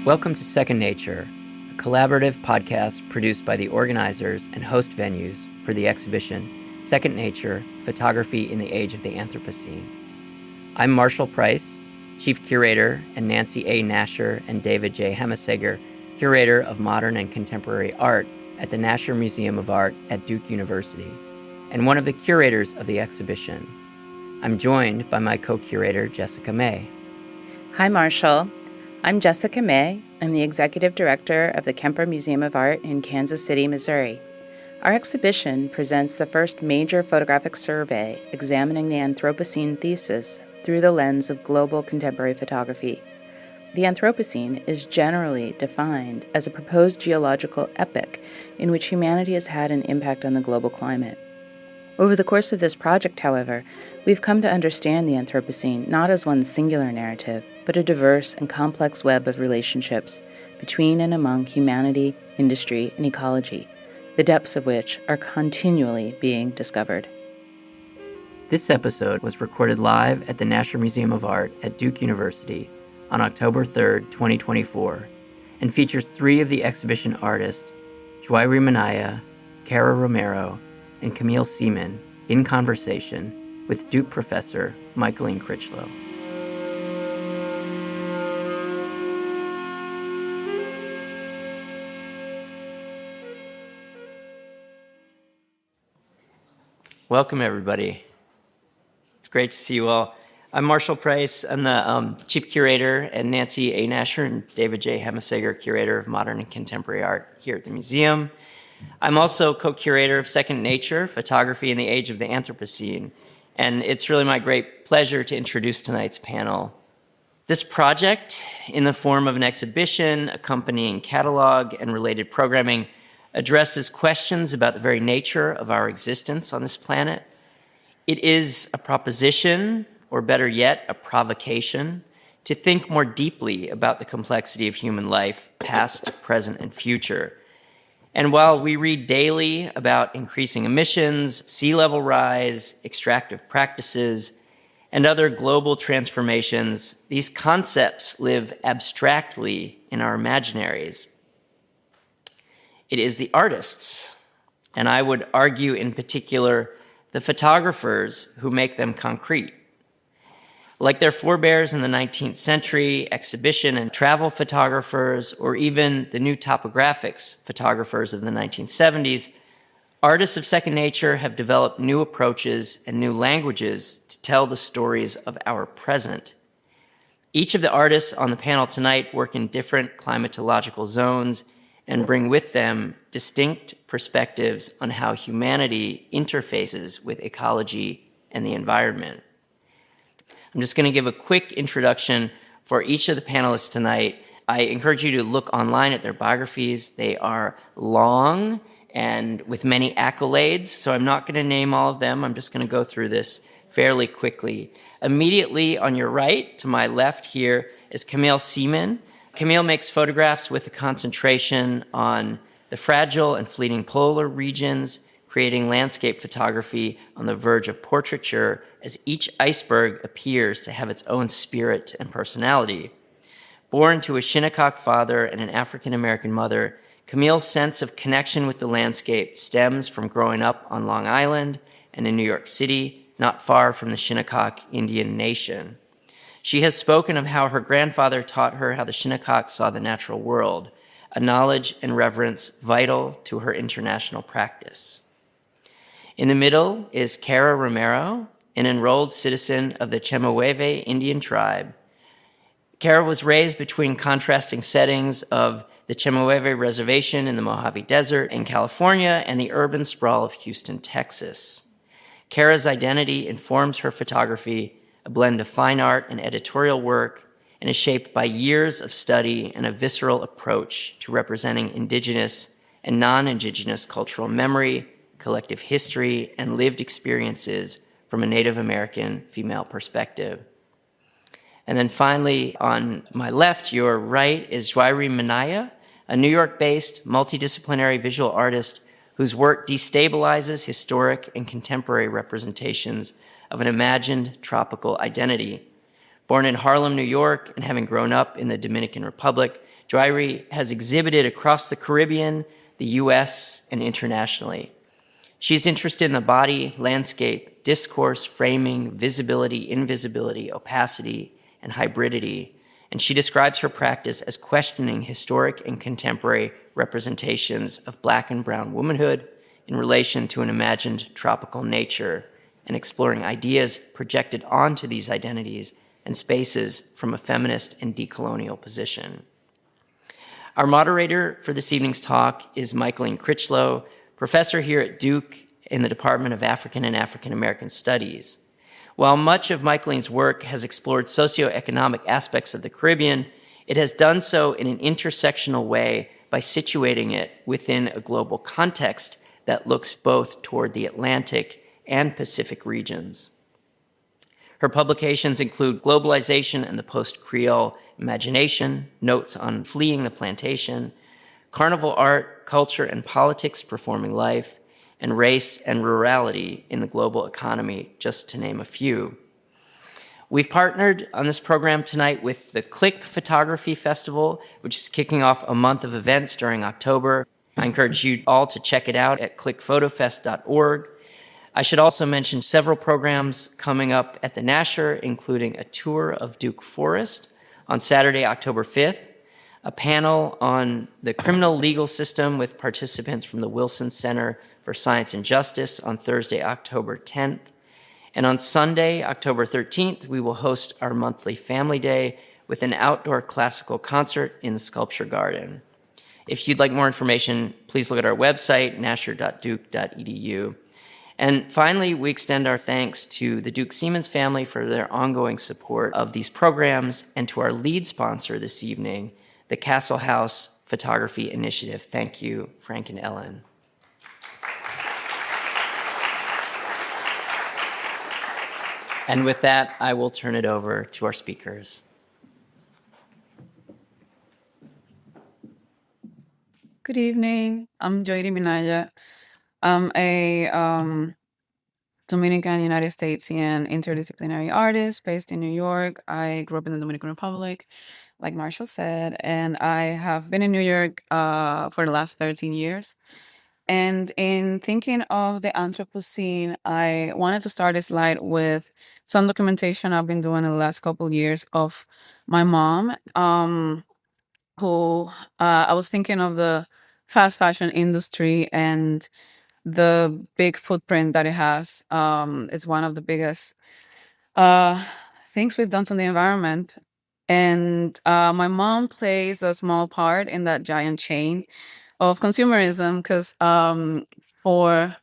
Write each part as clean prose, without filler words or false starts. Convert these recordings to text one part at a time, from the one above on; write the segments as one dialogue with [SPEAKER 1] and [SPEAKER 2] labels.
[SPEAKER 1] Welcome to Second Nature, a collaborative podcast produced by the organizers and host venues for the exhibition Second Nature, Photography in the Age of the Anthropocene. I'm Marshall Price, Chief Curator, and Nancy A. Nasher and David J. Hemaseger, Curator of Modern and Contemporary Art at the Nasher Museum of Art at Duke University, and one of the curators of the exhibition. I'm joined by my co-curator, Jessica May.
[SPEAKER 2] Hi, Marshall. I'm Jessica May. I'm the Executive Director of the Kemper Museum of Art in Kansas City, Missouri. Our exhibition presents the first major photographic survey examining the Anthropocene thesis through the lens of global contemporary photography. The Anthropocene is generally defined as a proposed geological epoch in which humanity has had an impact on the global climate. Over the course of this project, however, we've come to understand the Anthropocene not as one singular narrative, but a diverse and complex web of relationships between and among humanity, industry, and ecology, the depths of which are continually being discovered.
[SPEAKER 1] This episode was recorded live at the Nasher Museum of Art at Duke University on October 3rd, 2024, and features three of the exhibition artists, Joiri Minaya, Cara Romero, and Camille Seaman in conversation with Duke professor Michaeline Crichlow. Welcome, everybody. It's great to see you all. I'm Marshall Price. I'm the Chief Curator, and Nancy A. Nasher and David J. Hemaseger, Curator of Modern and Contemporary Art here at the museum. I'm also co-curator of Second Nature, Photography in the Age of the Anthropocene, and it's really my great pleasure to introduce tonight's panel. This project, in the form of an exhibition, accompanying catalog, and related programming, addresses questions about the very nature of our existence on this planet. It is a proposition, or better yet, a provocation, to think more deeply about the complexity of human life, past, present, and future. And while we read daily about increasing emissions, sea level rise, extractive practices, and other global transformations, these concepts live abstractly in our imaginaries. It is the artists, and I would argue in particular the photographers who make them concrete. Like their forebears in the 19th century, exhibition and travel photographers, or even the new topographics photographers of the 1970s, artists of Second Nature have developed new approaches and new languages to tell the stories of our present. Each of the artists on the panel tonight work in different climatological zones and bring with them distinct perspectives on how humanity interfaces with ecology and the environment. I'm just going to give a quick introduction for each of the panelists tonight. I encourage you to look online at their biographies. They are long and with many accolades, so I'm not going to name all of them. I'm just going to go through this fairly quickly. Immediately on your right, to my left here, is Camille Seaman. Camille makes photographs with a concentration on the fragile and fleeting polar regions, creating landscape photography on the verge of portraiture as each iceberg appears to have its own spirit and personality. Born to a Shinnecock father and an African American mother, Camille's sense of connection with the landscape stems from growing up on Long Island and in New York City, not far from the Shinnecock Indian Nation. She has spoken of how her grandfather taught her how the Shinnecock saw the natural world, a knowledge and reverence vital to her international practice. In the middle is Cara Romero, an enrolled citizen of the Chemehuevi Indian tribe. Cara was raised between contrasting settings of the Chemehuevi Reservation in the Mojave Desert in California and the urban sprawl of Houston, Texas. Cara's identity informs her photography, a blend of fine art and editorial work, and is shaped by years of study and a visceral approach to representing indigenous and non-indigenous cultural memory, collective history, and lived experiences from a Native American female perspective. And then finally, on my left, your right, is Joiri Minaya, a New York-based multidisciplinary visual artist whose work destabilizes historic and contemporary representations of an imagined tropical identity. Born in Harlem, New York, and having grown up in the Dominican Republic, Joiri has exhibited across the Caribbean, the US, and internationally. She's interested in the body, landscape, discourse, framing, visibility, invisibility, opacity, and hybridity, and she describes her practice as questioning historic and contemporary representations of Black and brown womanhood in relation to an imagined tropical nature, and exploring ideas projected onto these identities and spaces from a feminist and decolonial position. Our moderator for this evening's talk is Michaeline Crichlow, professor here at Duke in the Department of African and African American Studies. While much of Michaeline's work has explored socioeconomic aspects of the Caribbean, it has done so in an intersectional way by situating it within a global context that looks both toward the Atlantic and Pacific regions. Her publications include Globalization and the Post-Creole Imagination, Notes on Fleeing the Plantation, Carnival Art, Culture and Politics Performing Life, and Race and Rurality in the Global Economy, just to name a few. We've partnered on this program tonight with the Click Photography Festival, which is kicking off a month of events during October. I encourage you all to check it out at clickphotofest.org. I should also mention several programs coming up at the Nasher, including a tour of Duke Forest on Saturday, October 5th, a panel on the criminal legal system with participants from the Wilson Center for Science and Justice on Thursday, October 10th. And on Sunday, October 13th, we will host our monthly Family Day with an outdoor classical concert in the Sculpture Garden. If you'd like more information, please look at our website, nasher.duke.edu. And finally, we extend our thanks to the Duke Seamans family for their ongoing support of these programs, and to our lead sponsor this evening, the Castle House Photography Initiative. Thank you, Frank and Ellen. And with that, I will turn it over to our speakers.
[SPEAKER 3] Good evening. I'm Joiri Minaya. I'm a Dominican United Statesian interdisciplinary artist based in New York. I grew up in the Dominican Republic, like Marshall said, and I have been in New York for the last 13 years. And in thinking of the Anthropocene, I wanted to start this slide with some documentation I've been doing in the last couple of years of my mom, who I was thinking of the fast fashion industry and the big footprint that it has. It's one of the biggest uh, things we've done to the environment. And my mom plays a small part in that giant chain of consumerism because for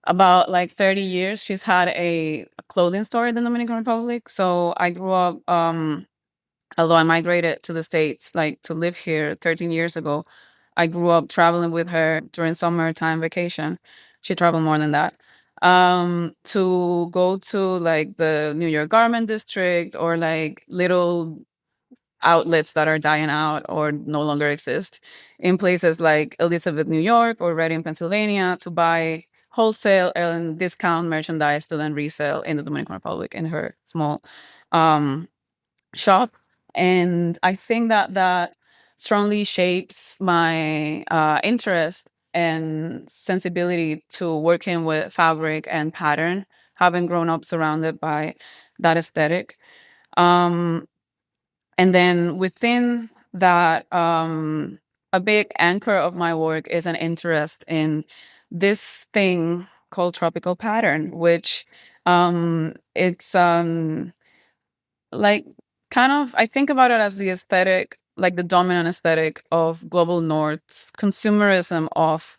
[SPEAKER 3] about like 30 years, she's had a clothing store in the Dominican Republic. So I grew up, although I migrated to the States, like to live here 13 years ago, I grew up traveling with her during summertime vacation. She traveled more than that. To go to like the New York Garment District or like little outlets that are dying out or no longer exist in places like Elizabeth, New York or Reading, Pennsylvania to buy wholesale and discount merchandise to then resell in the Dominican Republic in her small um, shop. And I think that that strongly shapes my interest and sensibility to working with fabric and pattern, having grown up surrounded by that aesthetic. Um, and then within that, a big anchor of my work is an interest in this thing called tropical pattern, which it's like kind of I think about it as the aesthetic, like the dominant aesthetic of global north's consumerism of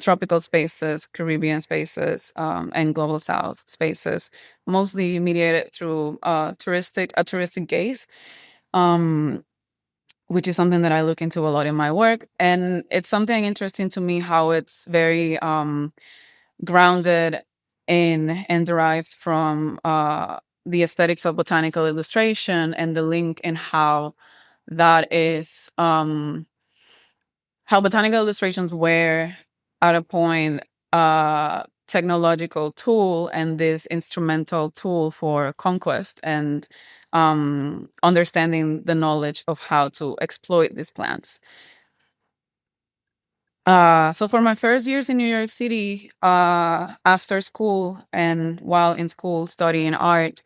[SPEAKER 3] tropical spaces, Caribbean spaces, and global south spaces, mostly mediated through a touristic gaze, um, which is something that I look into a lot in my work. And it's something interesting to me how it's very grounded in and derived from the aesthetics of botanical illustration and the link in how that is how botanical illustrations were at a point technological tool and this instrumental tool for conquest and understanding the knowledge of how to exploit these plants. So for my first years in New York City, after school and while in school studying art,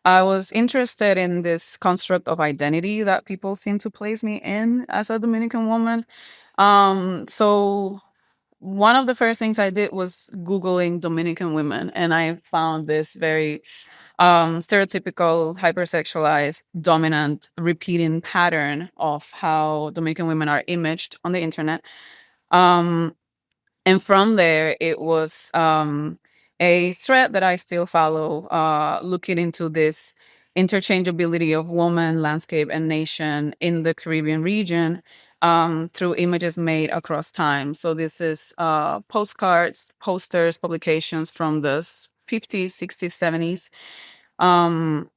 [SPEAKER 3] I was interested in this construct of identity that people seem to place me in as a Dominican woman. So one of the first things I did was Googling Dominican women, and I found this very stereotypical, hypersexualized, dominant, repeating pattern of how Dominican women are imaged on the internet. Um, and from there, it was a thread that I still follow, looking into this interchangeability of woman, landscape, and nation in the Caribbean region through images made across time. So this is postcards, posters, publications from the 50s, 60s, 70s.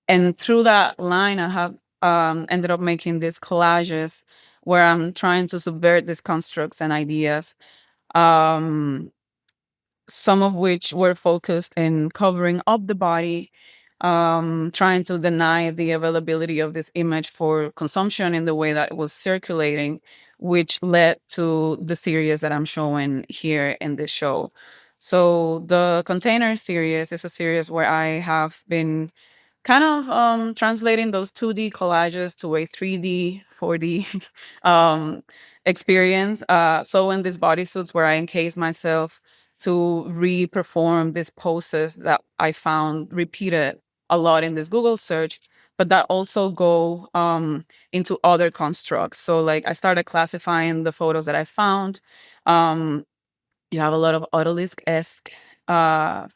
[SPEAKER 3] And through that line, I have ended up making these collages where I'm trying to subvert these constructs and ideas, um, some of which were focused in covering up the body, trying to deny the availability of this image for consumption in the way that it was circulating, which led to the series that I'm showing here in this show. So the Container series is a series where I have been kind of translating those 2D collages to a 3D, 4D um, experience. So in these bodysuits where I encase myself to re-perform these poses that I found repeated a lot in this Google search, but that also go into other constructs. So like I started classifying the photos that I found. Um, you have a lot of odalisque-esque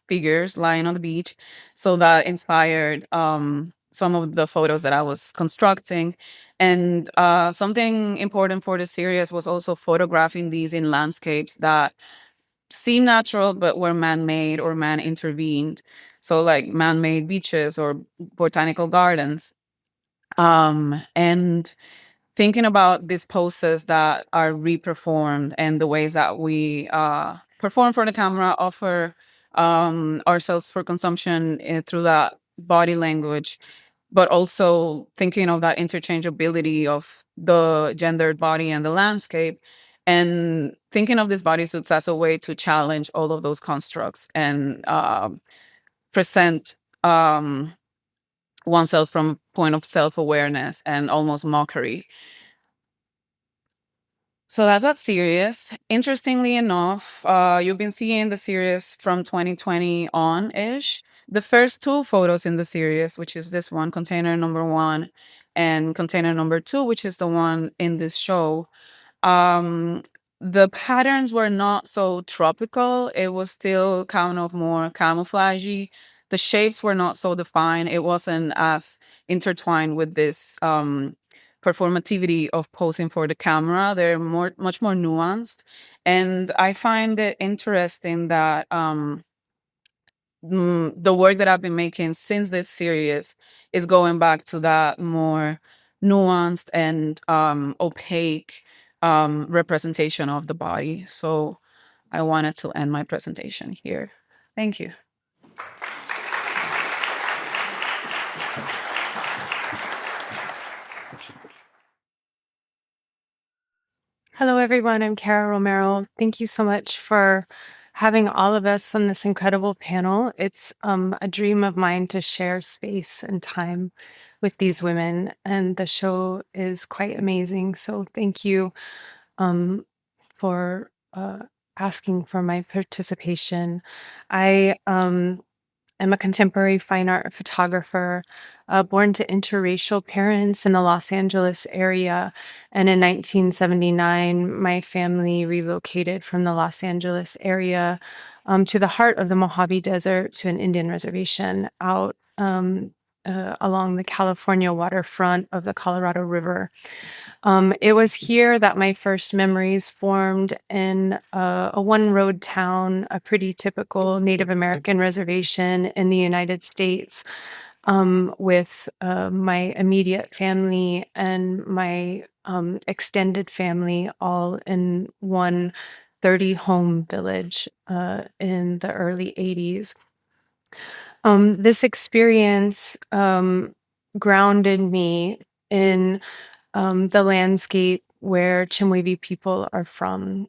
[SPEAKER 3] figures lying on the beach. So that inspired some of the photos that I was constructing. And something important for the series was also photographing these in landscapes that seem natural but were man-made or man-intervened. So like man-made beaches or botanical gardens. And thinking about these poses that are reperformed and the ways that we perform for the camera, offer ourselves for consumption through that body language, but also thinking of that interchangeability of the gendered body and the landscape, and thinking of these bodysuits as a way to challenge all of those constructs and present oneself from a point of self-awareness and almost mockery. So that's that series. Interestingly enough, you've been seeing the series from 2020 on-ish. The first two photos in the series, which is this one, container number 1, and container number 2, which is the one in this show, um, the patterns were not so tropical. It was still kind of more camouflagey. The shapes were not so defined. It wasn't as intertwined with this performativity of posing for the camera. They're much more nuanced. And I find it interesting that the work that I've been making since this series is going back to that more nuanced and opaque representation of the body. So I wanted to end my presentation here. Thank you.
[SPEAKER 4] Hello, everyone. I'm Cara Romero. Thank you so much for having all of us on this incredible panel. It's a dream of mine to share space and time with these women, and the show is quite amazing. So thank you for asking for my participation. I am a contemporary fine art photographer, born to interracial parents in the Los Angeles area. And in 1979, my family relocated from the Los Angeles area to the heart of the Mojave Desert to an Indian reservation out along the California waterfront of the Colorado River. It was here that my first memories formed in a one-road town, a pretty typical Native American reservation in the United States, with my immediate family and my extended family all in one 30-home village in the early 80s. This experience grounded me in the landscape where Chemehuevi people are from.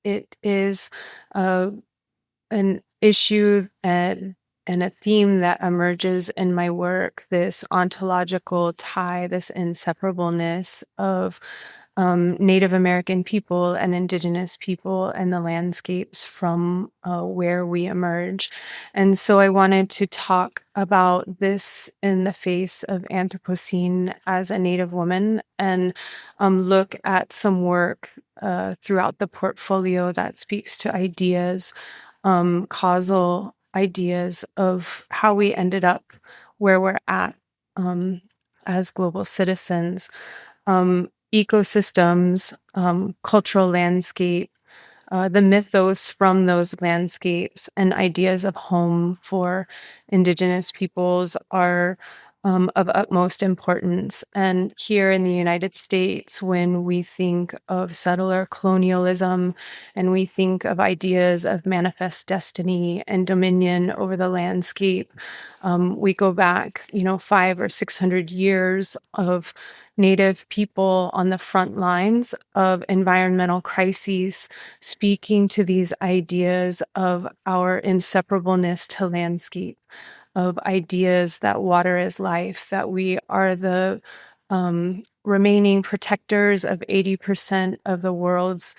[SPEAKER 4] It is an issue and a theme that emerges in my work, this ontological tie, this inseparableness of Native American people and Indigenous people and the landscapes from where we emerge. And so I wanted to talk about this in the face of Anthropocene as a Native woman and look at some work throughout the portfolio that speaks to ideas, causal ideas of how we ended up where we're at as global citizens. Ecosystems, cultural landscape, the mythos from those landscapes and ideas of home for Indigenous peoples are of utmost importance. And here in the United States, when we think of settler colonialism and we think of ideas of manifest destiny and dominion over the landscape, we go back, 500 or 600 years of Native people on the front lines of environmental crises, speaking to these ideas of our inseparableness to landscape, of ideas that water is life, that we are the remaining protectors of 80% of the world's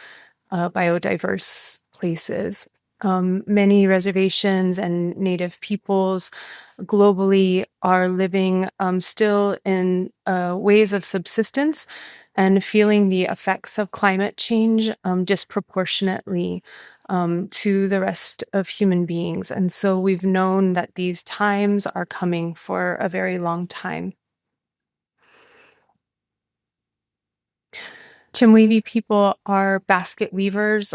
[SPEAKER 4] biodiverse places. Many reservations and Native peoples globally are living still in ways of subsistence and feeling the effects of climate change disproportionately to the rest of human beings. And so we've known that these times are coming for a very long time. Chemehuevi people are basket weavers.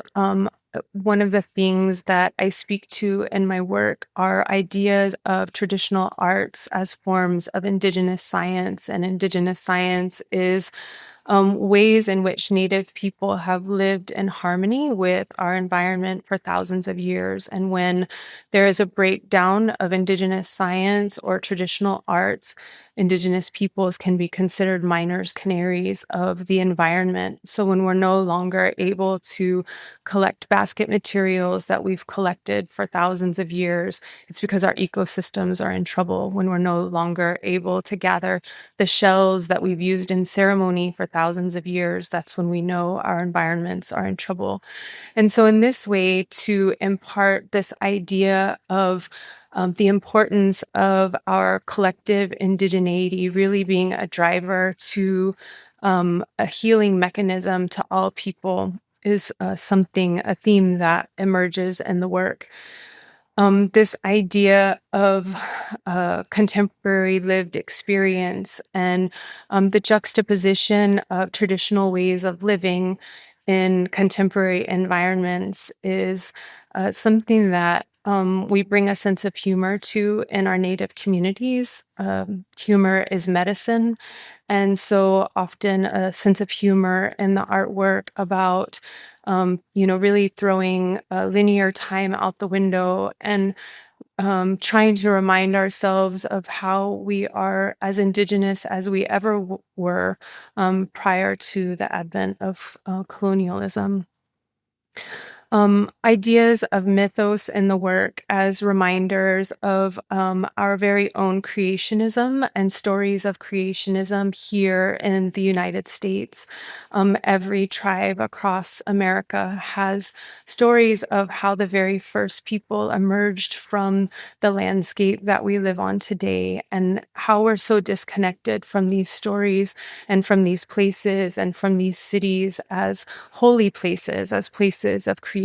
[SPEAKER 4] One of the things that I speak to in my work are ideas of traditional arts as forms of Indigenous science. And Indigenous science is ways in which Native people have lived in harmony with our environment for thousands of years. And when there is a breakdown of Indigenous science or traditional arts, Indigenous peoples can be considered miners, canaries of the environment. So when we're no longer able to collect basket materials that we've collected for thousands of years, it's because our ecosystems are in trouble. When we're no longer able to gather the shells that we've used in ceremony for thousands of years, that's when we know our environments are in trouble. And so in this way, to impart this idea of the importance of our collective indigeneity really being a driver to a healing mechanism to all people is a theme that emerges in the work. This idea of contemporary lived experience and the juxtaposition of traditional ways of living in contemporary environments is something that we bring a sense of humor to in our Native communities. Humor is medicine. And so often a sense of humor in the artwork about, really throwing linear time out the window and trying to remind ourselves of how we are as Indigenous as we ever were prior to the advent of colonialism. Ideas of mythos in the work as reminders of our very own creationism and stories of creationism here in the United States. Every tribe across America has stories of how the very first people emerged from the landscape that we live on today, and how we're so disconnected from these stories and from these places and from these cities as holy places, as places of creation.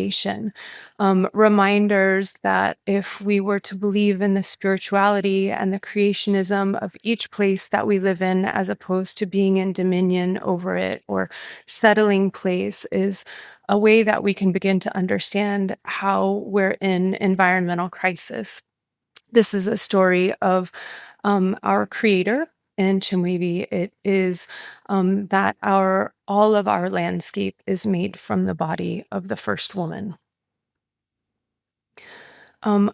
[SPEAKER 4] Reminders that if we were to believe in the spirituality and the creationism of each place that we live in, as opposed to being in dominion over it or settling place, is a way that we can begin to understand how we're in environmental crisis. This is a story of our creator in Chemehuevi. It is that our all of our landscape is made from the body of the first woman.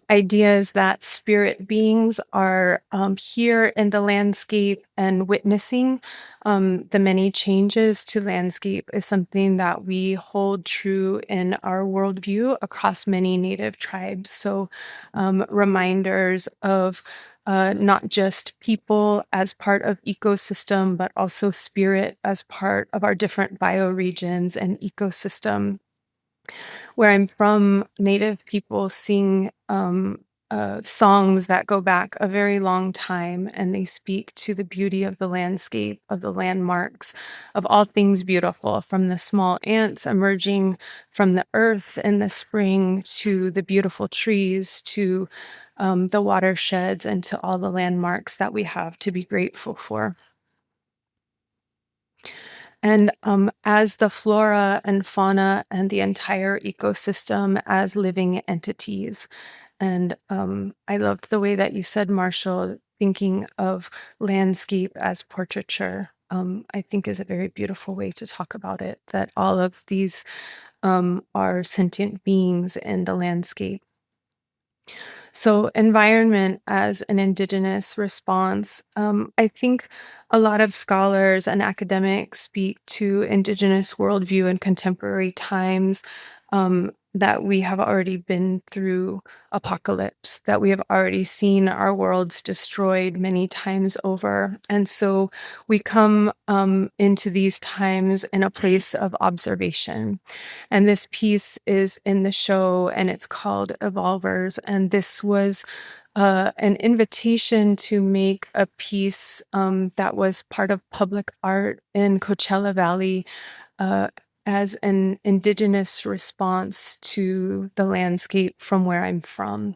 [SPEAKER 4] Ideas that spirit beings are here in the landscape and witnessing the many changes to landscape is something that we hold true in our worldview across many Native tribes. So, reminders of not just people as part of ecosystem, but also spirit as part of our different bioregions and ecosystem. Where I'm from, Native people sing songs that go back a very long time, and they speak to the beauty of the landscape, of the landmarks, of all things beautiful, from the small ants emerging from the earth in the spring to the beautiful trees to the watersheds and to all the landmarks that we have to be grateful for. And as the flora and fauna and the entire ecosystem as living entities. And I loved the way that you said, Marshall, thinking of landscape as portraiture. I think is a very beautiful way to talk about it, that all of these are sentient beings in the landscape. So, environment as an Indigenous response, I think a lot of scholars and academics speak to Indigenous worldview in contemporary times, that we have already been through apocalypse, that we have already seen our worlds destroyed many times over. And so we come into these times in a place of observation. And this piece is in the show and it's called Evolvers. And this was an invitation to make a piece that was part of public art in Coachella Valley uh, as an Indigenous response to the landscape from where I'm from.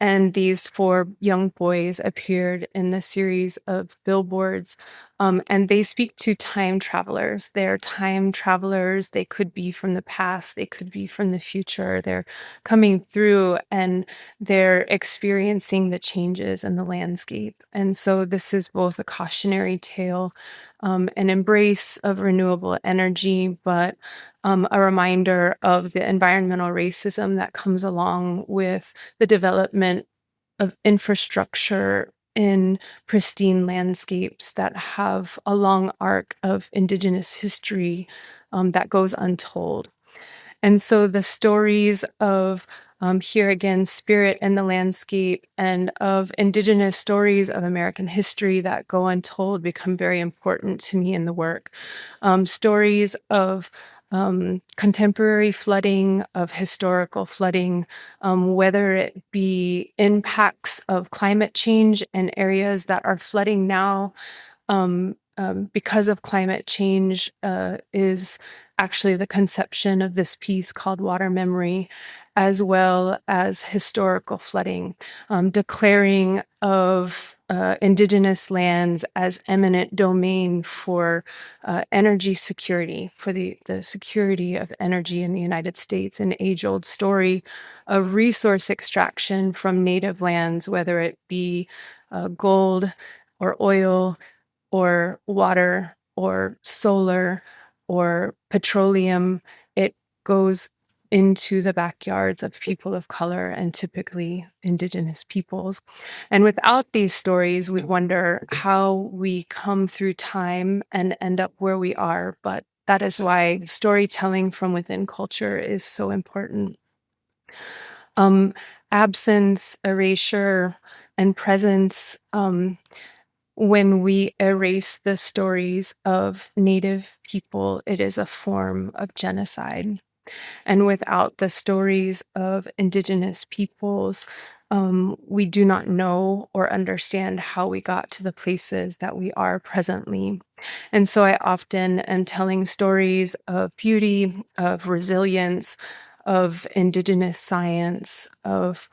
[SPEAKER 4] And these four young boys appeared in the series of billboards. And they speak to time travelers. They're time travelers. They could be from the past, they could be from the future. They're coming through and they're experiencing the changes in the landscape. And so this is both a cautionary tale, an embrace of renewable energy, but a reminder of the environmental racism that comes along with the development of infrastructure in pristine landscapes that have a long arc of Indigenous history that goes untold. And so the stories of here again, spirit and the landscape, and of Indigenous stories of American history that go untold become very important to me in the work. Stories of contemporary flooding, of historical flooding, whether it be impacts of climate change in areas that are flooding now because of climate change is actually the conception of this piece called Water Memory, as well as historical flooding, declaring of Indigenous lands as eminent domain for energy security, for the security of energy in the United States, an age-old story of resource extraction from native lands, whether it be gold or oil or water or solar or petroleum. It goes into the backyards of people of color and typically Indigenous peoples. And without these stories, we wonder how we come through time and end up where we are. But that is why storytelling from within culture is so important. Absence, erasure, and presence. When we erase the stories of Native people, it is a form of genocide. And without the stories of Indigenous peoples, we do not know or understand how we got to the places that we are presently. And so I often am telling stories of beauty, of resilience, of Indigenous science, of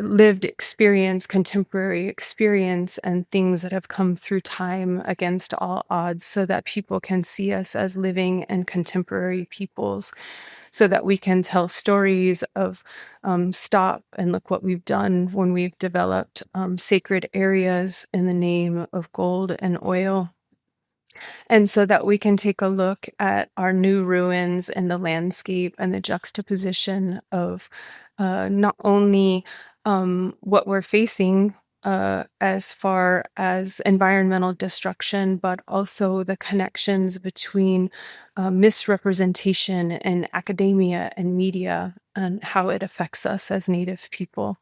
[SPEAKER 4] lived experience, contemporary experience, and things that have come through time against all odds so that people can see us as living and contemporary peoples, so that we can tell stories of stop and look what we've done when we've developed sacred areas in the name of gold and oil. And so that we can take a look at our new ruins and the landscape and the juxtaposition of not only what we're facing as far as environmental destruction, but also the connections between misrepresentation and academia and media and how it affects us as Native people.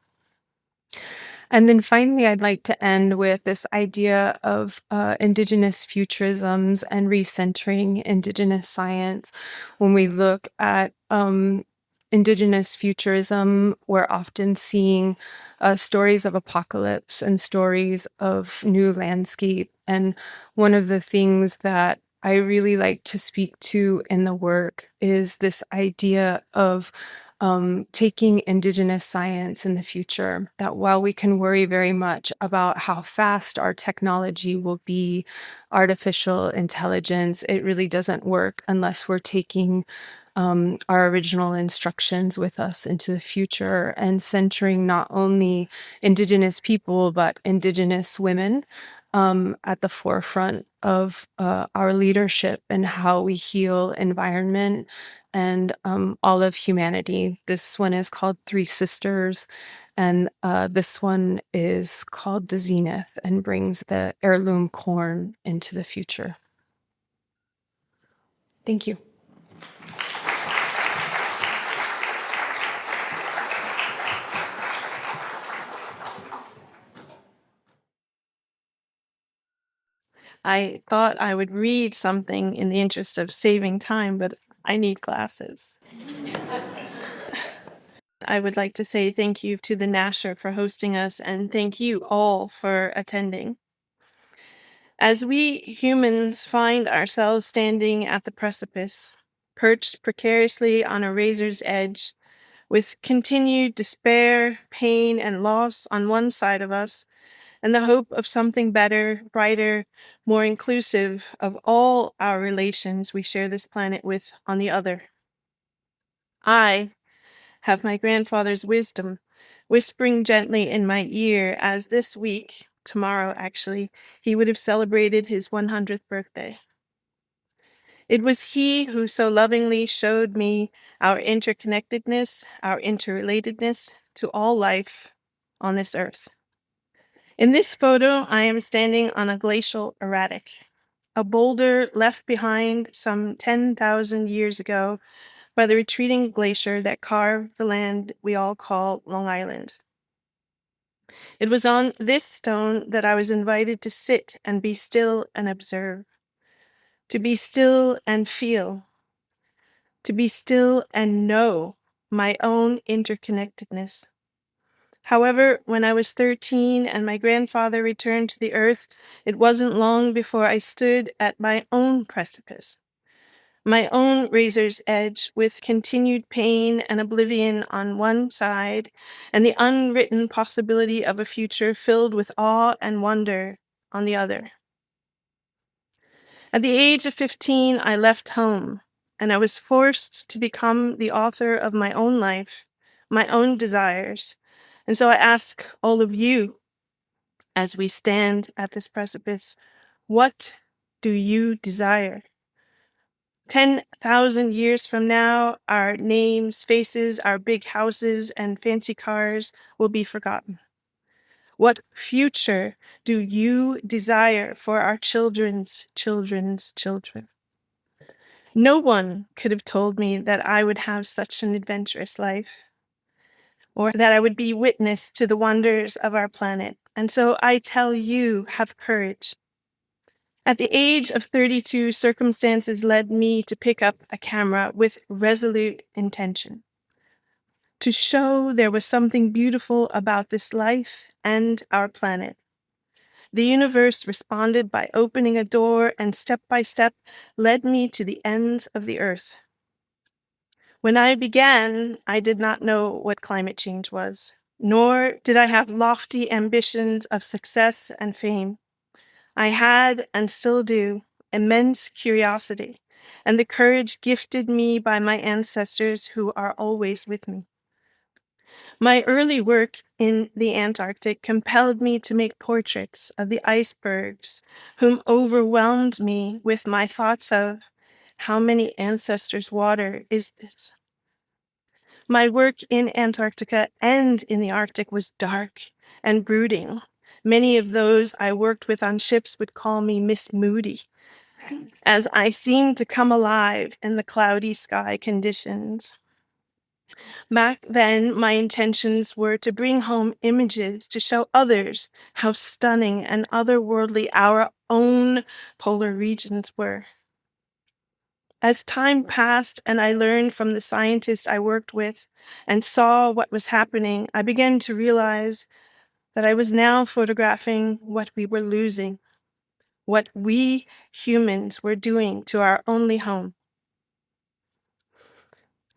[SPEAKER 4] And then finally, I'd like to end with this idea of Indigenous futurisms and recentering Indigenous science. When we look at Indigenous futurism, we're often seeing stories of apocalypse and stories of new landscape. And one of the things that I really like to speak to in the work is this idea of taking Indigenous science in the future. That while we can worry very much about how fast our technology will be, artificial intelligence, it really doesn't work unless we're taking our original instructions with us into the future and centering not only Indigenous people, but Indigenous women at the forefront of our leadership and how we heal environment and all of humanity. This one is called Three Sisters, and this one is called The Zenith and brings the heirloom corn into the future. Thank you.
[SPEAKER 5] I thought I would read something in the interest of saving time, but I need glasses. I would like to say thank you to the Nasher for hosting us, and thank you all for attending. As we humans find ourselves standing at the precipice, perched precariously on a razor's edge, with continued despair, pain, and loss on one side of us, and the hope of something better, brighter, more inclusive of all our relations we share this planet with on the other. I have my grandfather's wisdom whispering gently in my ear as this week, tomorrow actually, he would have celebrated his 100th birthday. It was he who so lovingly showed me our interconnectedness, our interrelatedness to all life on this earth. In this photo, I am standing on a glacial erratic, a boulder left behind some 10,000 years ago by the retreating glacier that carved the land we all call Long Island. It was on this stone that I was invited to sit and be still and observe, to be still and feel, to be still and know my own interconnectedness. However, when I was 13 and my grandfather returned to the earth, it wasn't long before I stood at my own precipice, my own razor's edge, with continued pain and oblivion on one side, and the unwritten possibility of a future filled with awe and wonder on the other. At the age of 15, I left home, and I was forced to become the author of my own life, my own desires. And so I ask all of you, as we stand at this precipice, what do you desire? 10,000 years from now, our names, faces, our big houses, and fancy cars will be forgotten. What future do you desire for our children's children's children? No one could have told me that I would have such an adventurous life, or that I would be witness to the wonders of our planet. And so I tell you, have courage. At the age of 32, circumstances led me to pick up a camera with resolute intention, to show there was something beautiful about this life and our planet. The universe responded by opening a door and step by step led me to the ends of the earth. When I began, I did not know what climate change was, nor did I have lofty ambitions of success and fame. I had, and still do, immense curiosity, and the courage gifted me by my ancestors who are always with me. My early work in the Antarctic compelled me to make portraits of the icebergs, whom overwhelmed me with my thoughts of how many ancestors' water is this? My work in Antarctica and in the Arctic was dark and brooding. Many of those I worked with on ships would call me Miss Moody, as I seemed to come alive in the cloudy sky conditions. Back then, my intentions were to bring home images to show others how stunning and otherworldly our own polar regions were. As time passed and I learned from the scientists I worked with and saw what was happening, I began to realize that I was now photographing what we were losing, what we humans were doing to our only home.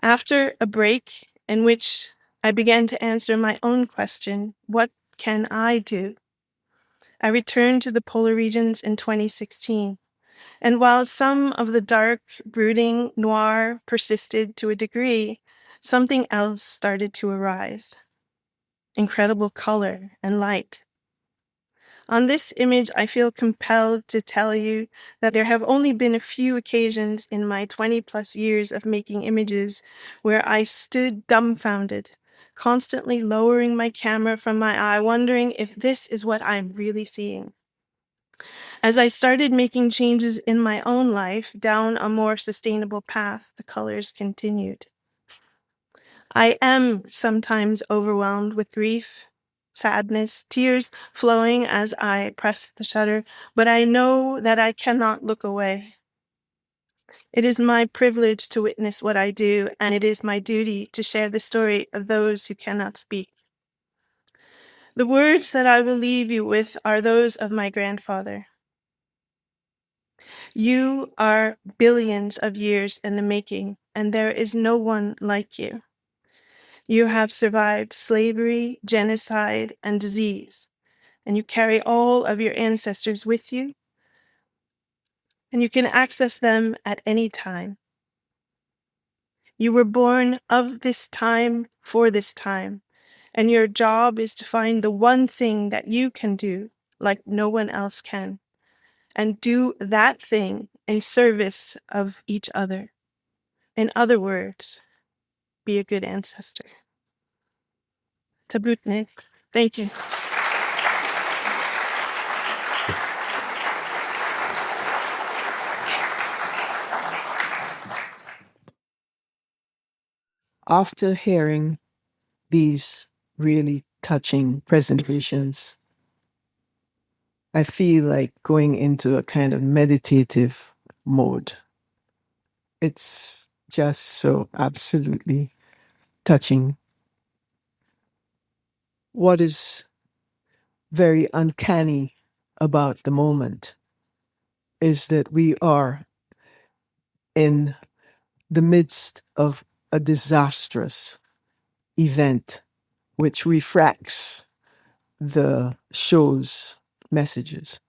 [SPEAKER 5] After a break in which I began to answer my own question, what can I do? I returned to the polar regions in 2016. And while some of the dark, brooding noir persisted to a degree, something else started to arise. Incredible color and light. On this image, I feel compelled to tell you that there have only been a few occasions in my 20+ years of making images where I stood dumbfounded, constantly lowering my camera from my eye, wondering if this is what I'm really seeing. As I started making changes in my own life down a more sustainable path, the colors continued. I am sometimes overwhelmed with grief, sadness, tears flowing as I press the shutter, but I know that I cannot look away. It is my privilege to witness what I do, and it is my duty to share the story of those who cannot speak. The words that I will leave you with are those of my grandfather. You are billions of years in the making, and there is no one like you. You have survived slavery, genocide, and disease, and you carry all of your ancestors with you, and you can access them at any time. You were born of this time for this time, and your job is to find the one thing that you can do like no one else can, and do that thing in service of each other. In other words, be a good ancestor. Tabrutnik. Thank you.
[SPEAKER 6] After hearing these really touching presentations, I feel like going into a kind of meditative mode. It's just so absolutely touching. What is very uncanny about the moment is that we are in the midst of a disastrous event which refracts the show's messages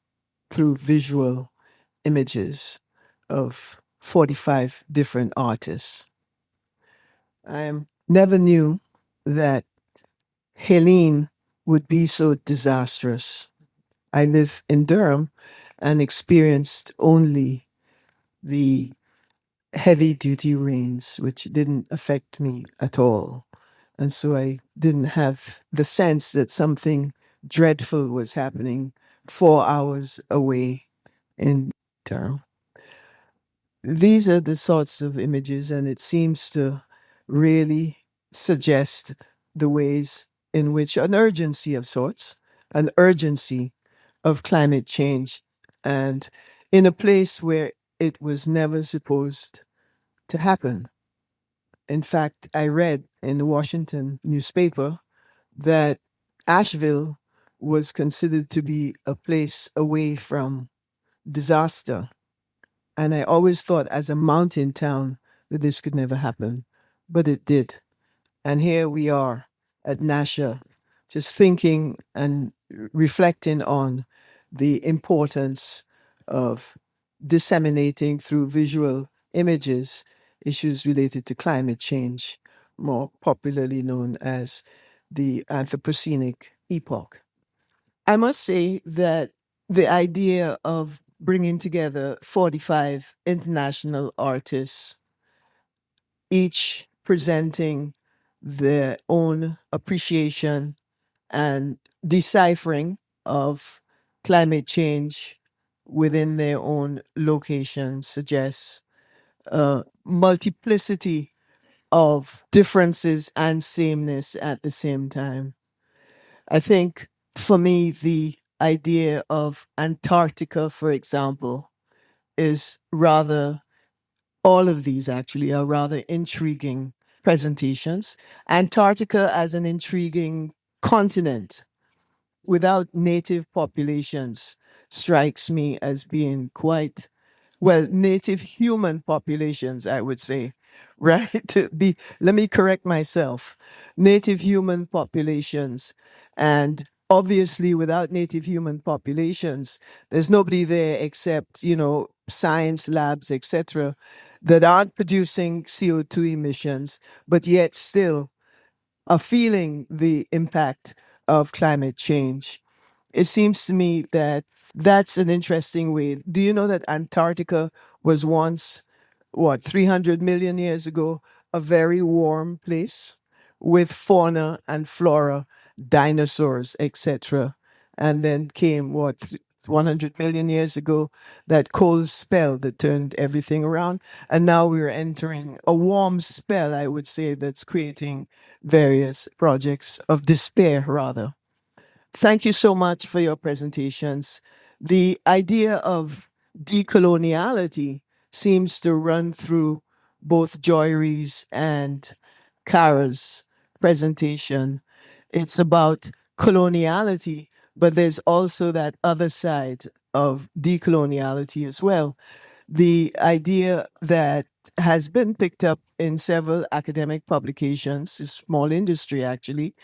[SPEAKER 6] through visual images of 45 different artists. I never knew that Helene would be so disastrous. I live in Durham and experienced only the heavy duty rains, which didn't affect me at all. And so I didn't have the sense that something dreadful was happening 4 hours away in Durham. These are the sorts of images, and it seems to really suggest the ways in which an urgency of sorts, an urgency of climate change, and in a place where it was never supposed to happen. In fact, I read in the Washington newspaper that Asheville was considered to be a place away from disaster. And I always thought, as a mountain town, that this could never happen. But it did. And here we are at Nasher, just thinking and reflecting on the importance of disseminating through visual images issues related to climate change, more popularly known as the Anthropocenic epoch. I must say that the idea of bringing together 45 international artists, each presenting their own appreciation and deciphering of climate change within their own location, suggests a multiplicity of differences and sameness at the same time. I think for me, the idea of Antarctica, for example, is rather, all of these actually are rather intriguing presentations. Antarctica as an intriguing continent without native populations strikes me as being quite, well, native human populations, I would say, right? Let me correct myself. Native human populations. And obviously, without native human populations, there's nobody there except, science labs, etc., that aren't producing CO2 emissions, but yet still are feeling the impact of climate change. It seems to me that that's an interesting way. Do you know that Antarctica was once, 300 million years ago, a very warm place with fauna and flora, dinosaurs, etc. And then came, 100 million years ago, that cold spell that turned everything around. And now we're entering a warm spell, I would say, that's creating various projects of despair, rather. Thank you so much for your presentations. The idea of decoloniality seems to run through both Joiri's and Cara's presentation. It's about coloniality, but there's also that other side of decoloniality as well. The idea that has been picked up in several academic publications, is small industry actually,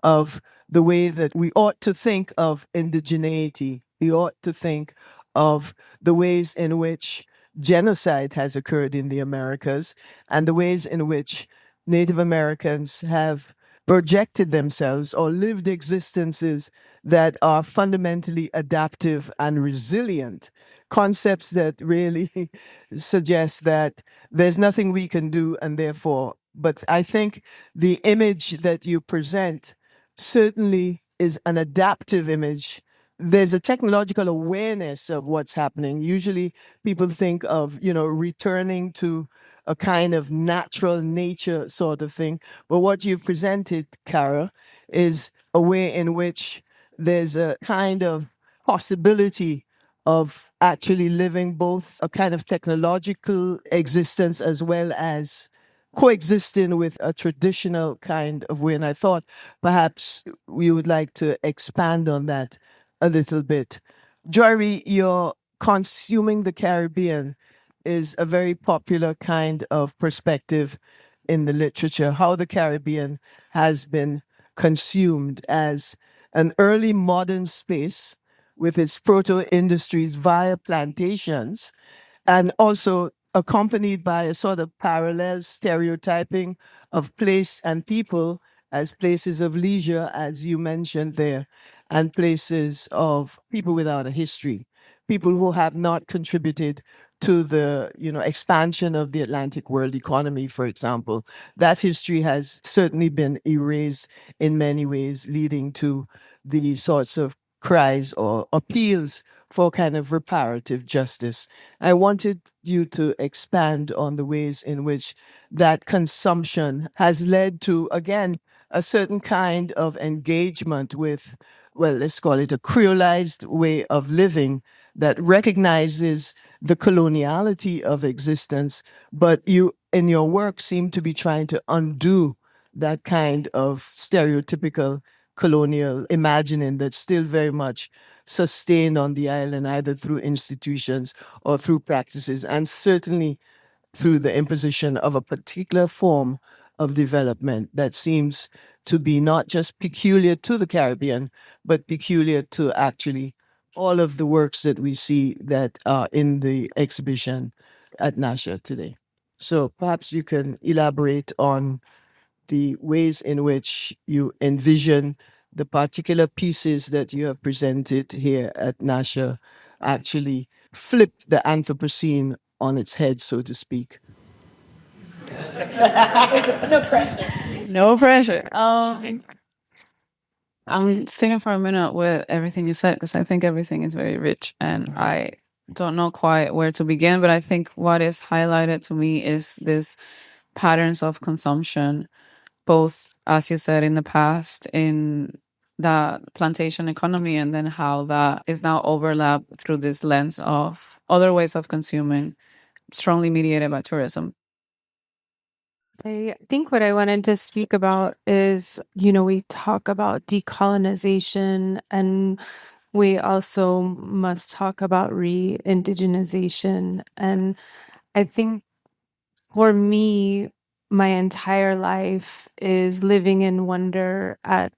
[SPEAKER 6] of the way that we ought to think of indigeneity. We ought to think of the ways in which genocide has occurred in the Americas and the ways in which Native Americans have projected themselves or lived existences that are fundamentally adaptive and resilient. Concepts that really suggest that there's nothing we can do, and therefore, but I think the image that you present certainly is an adaptive image. There's a technological awareness of what's happening. Usually people think of, returning to a kind of natural nature sort of thing. But what you've presented, Cara, is a way in which there's a kind of possibility of actually living both a kind of technological existence as well as coexisting with a traditional kind of way. And I thought perhaps we would like to expand on that a little bit. Joiri, your consuming the Caribbean is a very popular kind of perspective in the literature, how the Caribbean has been consumed as an early modern space with its proto-industries via plantations, and also accompanied by a sort of parallel stereotyping of place and people as places of leisure, as you mentioned there, and places of people without a history, people who have not contributed to the expansion of the Atlantic world economy, for example. That history has certainly been erased in many ways, leading to the sorts of cries or appeals for kind of reparative justice. I wanted you to expand on the ways in which that consumption has led to, again, a certain kind of engagement with, well, let's call it a creolized way of living that recognizes the coloniality of existence, but you, in your work, seem to be trying to undo that kind of stereotypical colonial imagining that's still very much sustained on the island, either through institutions or through practices, and certainly through the imposition of a particular form of development that seems to be not just peculiar to the Caribbean, but peculiar to actually all of the works that we see that are in the exhibition at Nasher today. So perhaps you can elaborate on the ways in which you envision the particular pieces that you have presented here at Nasher actually flip the Anthropocene on its head, so to speak.
[SPEAKER 3] No pressure. I'm sitting for a minute with everything you said because I think everything is very rich and I don't know quite where to begin, but I think what is highlighted to me is this patterns of consumption, both, as you said, in the past, in the plantation economy, and then how that is now overlapped through this lens of other ways of consuming, strongly mediated by tourism.
[SPEAKER 4] I think what I wanted to speak about is, we talk about decolonization, and we also must talk about re-indigenization. And I think for me, my entire life is living in wonder at,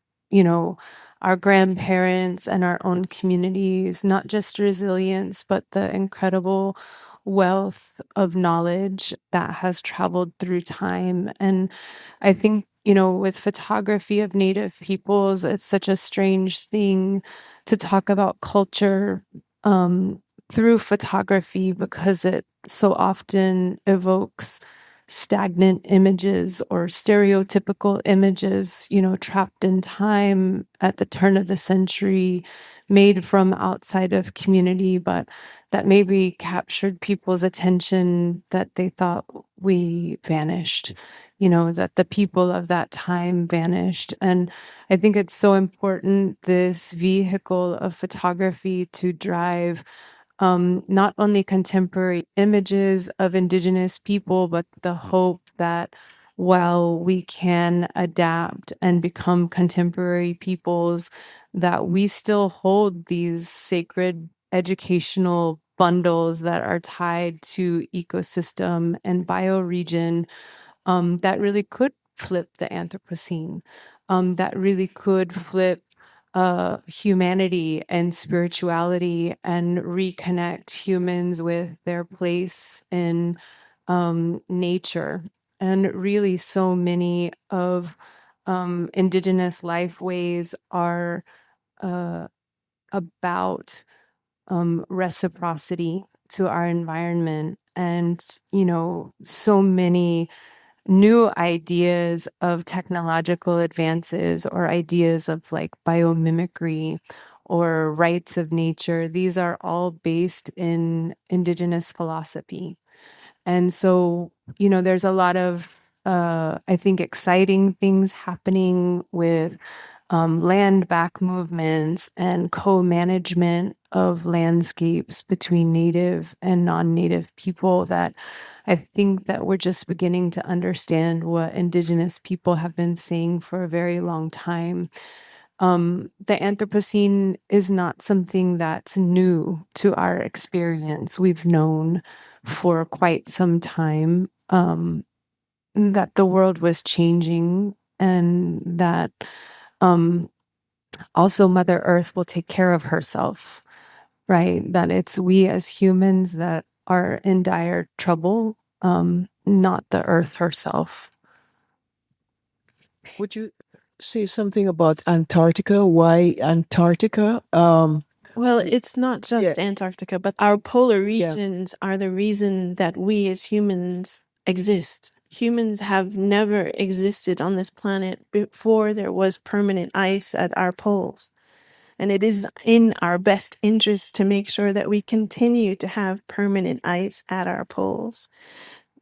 [SPEAKER 4] our grandparents and our own communities, not just resilience, but the incredible wealth of knowledge that has traveled through time. And I think, with photography of Native peoples, it's such a strange thing to talk about culture through photography because it so often evokes stagnant images or stereotypical images, trapped in time at the turn of the century, made from outside of community, but that maybe captured people's attention that they thought we vanished, that the people of that time vanished. And I think it's so important, this vehicle of photography, to drive not only contemporary images of Indigenous people, but the hope that while we can adapt and become contemporary peoples, that we still hold these sacred educational bundles that are tied to ecosystem and bioregion that really could flip the Anthropocene, that really could flip humanity and spirituality and reconnect humans with their place in nature. And really, so many of Indigenous lifeways are about reciprocity to our environment. And, so many new ideas of technological advances or ideas of like biomimicry or rights of nature, these are all based in Indigenous philosophy. And so, there's a lot of, I think, exciting things happening with land back movements and co-management of landscapes between Native and non-Native people that I think that we're just beginning to understand what Indigenous people have been saying for a very long time. The Anthropocene is not something that's new to our experience. We've known for quite some time that the world was changing and that also Mother Earth will take care of herself, right? That it's we as humans that are in dire trouble, not the Earth herself.
[SPEAKER 6] Would you say something about Antarctica? Why Antarctica?
[SPEAKER 5] Well, it's not just Antarctica, but our polar regions are the reason that we as humans exist. Humans have never existed on this planet before there was permanent ice at our poles. And it is in our best interest to make sure that we continue to have permanent ice at our poles.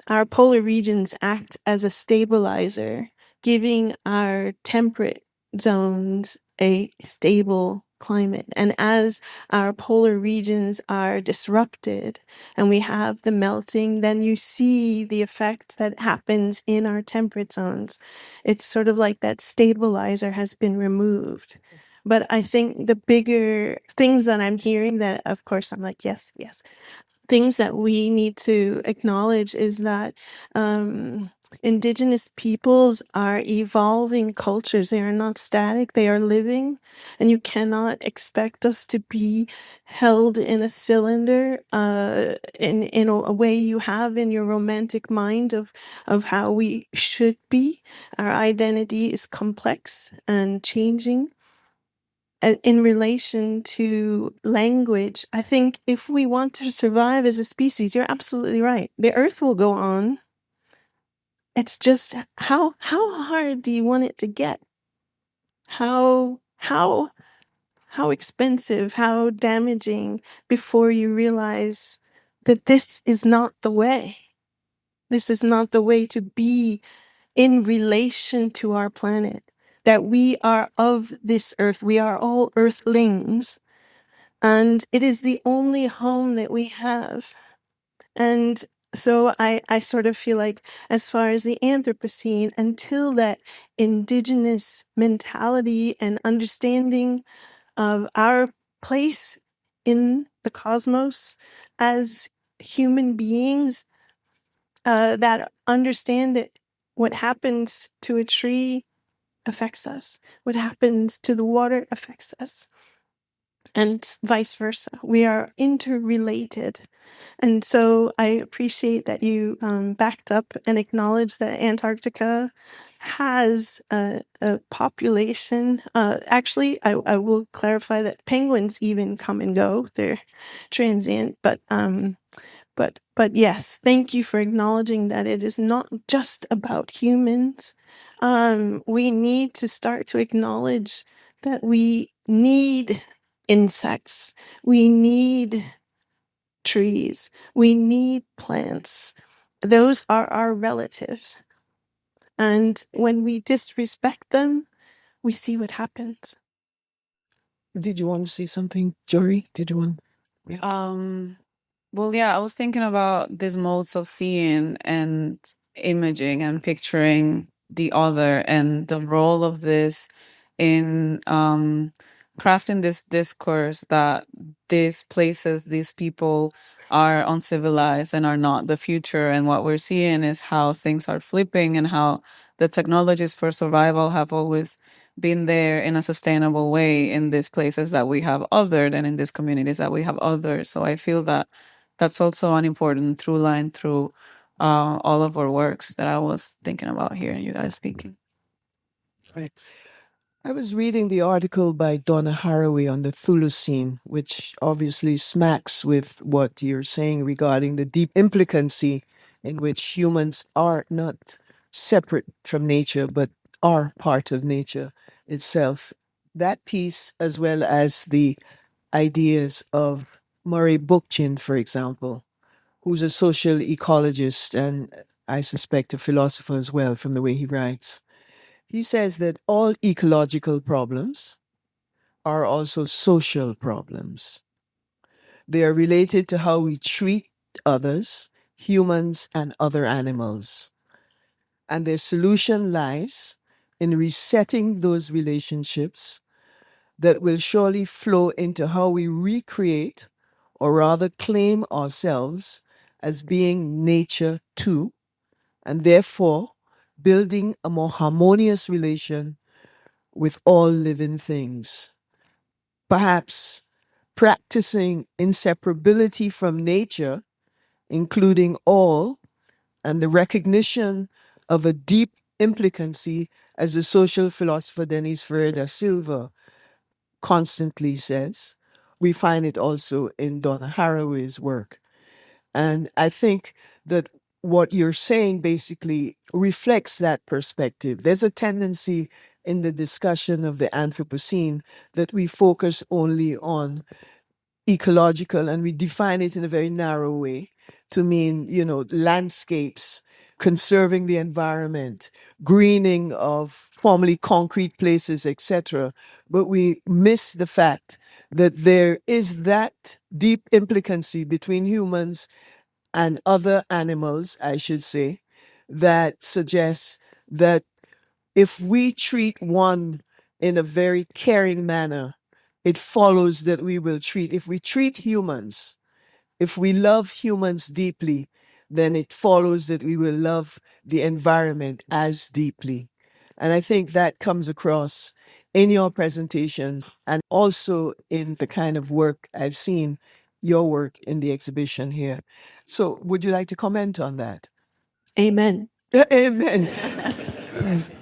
[SPEAKER 5] Our polar regions act as a stabilizer, giving our temperate zones a stable climate. And as our polar regions are disrupted and we have the melting, then you see the effect that happens in our temperate zones. It's sort of like that stabilizer has been removed. But I think the bigger things that I'm hearing that, of course, I'm like, yes, yes. Things that we need to acknowledge is that Indigenous peoples are evolving cultures. They are not static, they are living. And you cannot expect us to be held in a cylinder in a way you have in your romantic mind of how we should be. Our identity is complex and changing. In relation to language, I think if we want to survive as a species, you're absolutely right. The earth will go on. It's just how hard do you want it to get? How expensive, how damaging before you realize that this is not the way. This is not the way to be in relation to our planet. That we are of this earth. We are all earthlings. And it is the only home that we have. And so I sort of feel like, as far as the Anthropocene, until that indigenous mentality and understanding of our place in the cosmos as human beings that understand that what happens to a tree affects us, what happens to the water affects us, and vice versa. We are interrelated. And so I appreciate that you backed up and acknowledged that Antarctica has a population. Actually, I will clarify that penguins even come and go. They're transient, but yes, thank you for acknowledging that it is not just about humans. We need to start to acknowledge that we need insects. We need trees. We need plants. Those are our relatives. And when we disrespect them, we see what happens.
[SPEAKER 6] Did you want to say something, Jory? Did you want?
[SPEAKER 3] Well, yeah, I was thinking about these modes of seeing and imaging and picturing the other and the role of this in crafting this discourse that these places, these people are uncivilized and are not the future. And what we're seeing is how things are flipping and how the technologies for survival have always been there in a sustainable way in these places that we have othered and in these communities that we have othered. So I feel that that's also an important through line through all of our works that I was thinking about hearing you guys speaking.
[SPEAKER 6] Right. I was reading the article by Donna Haraway on the Thulucene, which obviously smacks with what you're saying regarding the deep implicancy in which humans are not separate from nature, but are part of nature itself. That piece, as well as the ideas of Murray Bookchin, for example, who's a social ecologist and I suspect a philosopher as well from the way he writes. He says that all ecological problems are also social problems. They are related to how we treat others, humans, and other animals. And their solution lies in resetting those relationships that will surely flow into how we recreate, or rather claim ourselves as being nature too, and therefore building a more harmonious relation with all living things. Perhaps practicing inseparability from nature, including all, and the recognition of a deep implicancy, as the social philosopher Denis Ferrer da Silva constantly says. We find it also in Donna Haraway's work. And I think that what you're saying basically reflects that perspective. There's a tendency in the discussion of the Anthropocene that we focus only on ecological and we define it in a very narrow way to mean, landscapes, conserving the environment, greening of formerly concrete places, etc. But we miss the fact that there is that deep implicancy between humans and other animals, I should say, that suggests that if we treat one in a very caring manner, it follows that we will treat, if we treat humans, if we love humans deeply, then it follows that we will love the environment as deeply. And I think that comes across in your presentation and also in the kind of work I've seen your work in the exhibition here. So would you like to comment on that?
[SPEAKER 5] Amen.
[SPEAKER 6] Amen.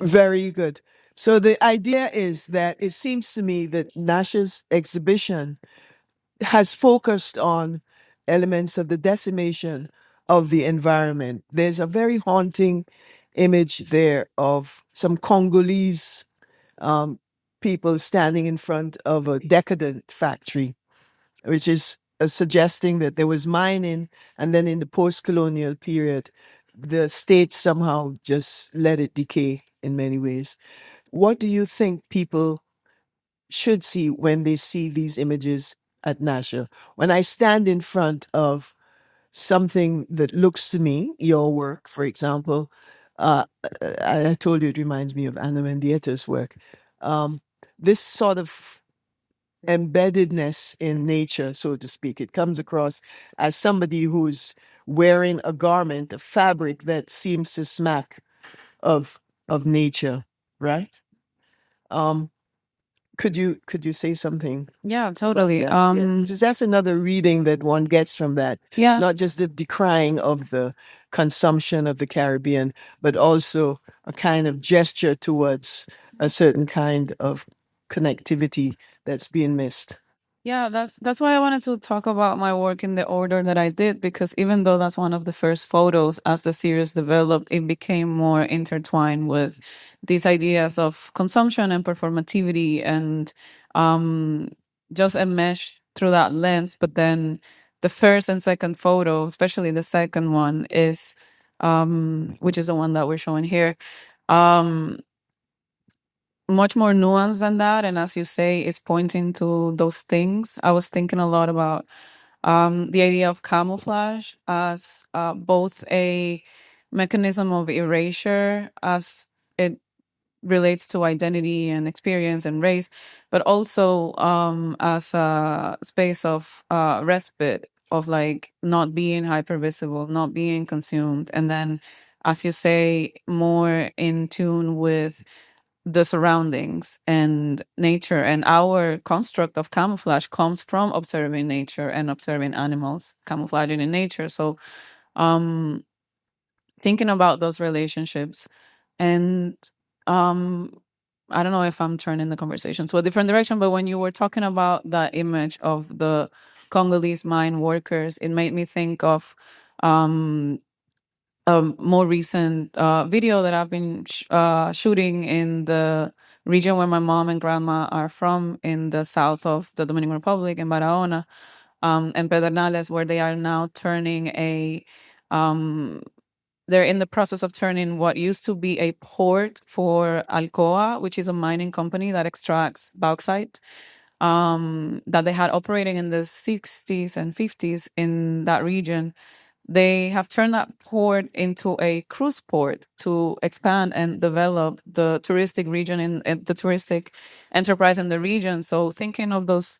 [SPEAKER 6] Very good. So the idea is that it seems to me that Nasher's exhibition has focused on elements of the decimation of the environment. There's a very haunting image there of some Congolese people standing in front of a decadent factory, which is suggesting that there was mining, and then in the post-colonial period, the state somehow just let it decay in many ways. What do you think people should see when they see these images at Nasher? When I stand in front of something that looks to me, your work, for example, I told you it reminds me of Anna Mendieta's work. This sort of embeddedness in nature, so to speak, it comes across as somebody who's wearing a garment, a fabric that seems to smack of nature, right? Could you say something?
[SPEAKER 3] Yeah,
[SPEAKER 6] about
[SPEAKER 3] totally.
[SPEAKER 6] that? Yeah. Because that's another reading that one gets from that.
[SPEAKER 3] Yeah.
[SPEAKER 6] Not just the decrying of the consumption of the Caribbean, but also a kind of gesture towards a certain kind of connectivity that's being missed.
[SPEAKER 3] Yeah, that's why I wanted to talk about my work in the order that I did, because even though that's one of the first photos, as the series developed, it became more intertwined with these ideas of consumption and performativity, and just enmeshed through that lens. But then the first and second photo, especially the second one, is which is the one that we're showing here, um, much more nuanced than that. And as you say, it's pointing to those things. I was thinking a lot about the idea of camouflage as both a mechanism of erasure as it relates to identity and experience and race, but also as a space of respite, of like not being hypervisible, not being consumed. And then, as you say, more in tune with the surroundings and nature. And our construct of camouflage comes from observing nature and observing animals camouflaging in nature. So um thinking about those relationships, and um I don't know if I'm turning the conversation to a different direction, but when you were talking about that image of the Congolese mine workers, it made me think of um a more recent video that I've been shooting in the region where my mom and grandma are from, in the south of the Dominican Republic, in Barahona, and Pedernales, where they are now turning um, they're in the process of turning what used to be a port for Alcoa, which is a mining company that extracts bauxite, that they had operating in the 60s and 50s in that region. They have turned that port into a cruise port to expand and develop the touristic region in the touristic enterprise in the region. So thinking of those